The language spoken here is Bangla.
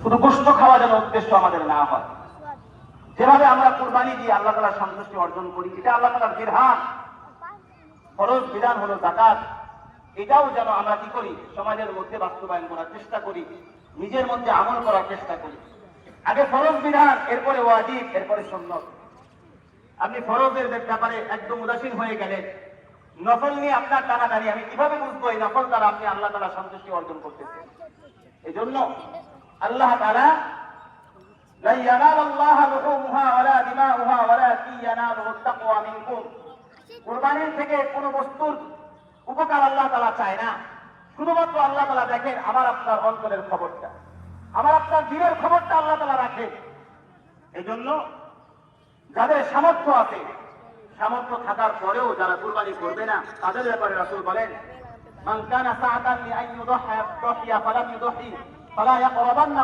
শুধু গোশত খাওয়া যেন উদ্দেশ্য আমাদের না হয়। যেভাবে আমরা কুরবানি দিয়ে আল্লাহ তাআলার সন্তুষ্টি অর্জন করি, এটা আল্লাহ তাআলার বিধান, ফরজ বিধান হলো যাকাত, এটাও যেন আমরা কি করি, সমাজের মধ্যে বাস্তবায়ন করার চেষ্টা করি, নিজের মধ্যে আমল করার চেষ্টা করি। আগে ফরজ বিধান, এরপরে ওয়াজিব, এরপরে সুন্নাত। আপনি ফরজের ব্যাপারে একদম উদাসীন হয়ে গেলেন, নফল নিয়ে আপনার টানাটানি, আমি কিভাবে বুঝবো এই নফল দ্বারা আপনি আল্লাহ তাআলার সন্তুষ্টি অর্জন করতেছেন? এই জন্য আল্লাহ তাআলা লা ইয়ানালাল্লাহু লুহুমুহা ওয়ালা দিমাউহা ওয়ালাকিন ইয়ানালুহুত তাকওয়া মিনকুম। কুরবানির থেকে কোন বস্তুর উপকার আল্লাহ তাআলা চায় না, শুধুমাত্র আল্লাহ তাআলা দেখেন আমার আপনার অন্তরের খবরটা, আমার আপনার দিলের খবরটা আল্লাহ তাআলা রাখেন। এই জন্য যাদের সামর্থ্য আছে, সামর্থ্য থাকার পরেও যারা কুরবানি করবে না, তাদের ব্যাপারে রাসূল বলেন, মান কানা সাআতান লিআন ইউদহিয়া ফালাম ইউদহি ফালা ইয়াকরাবান্না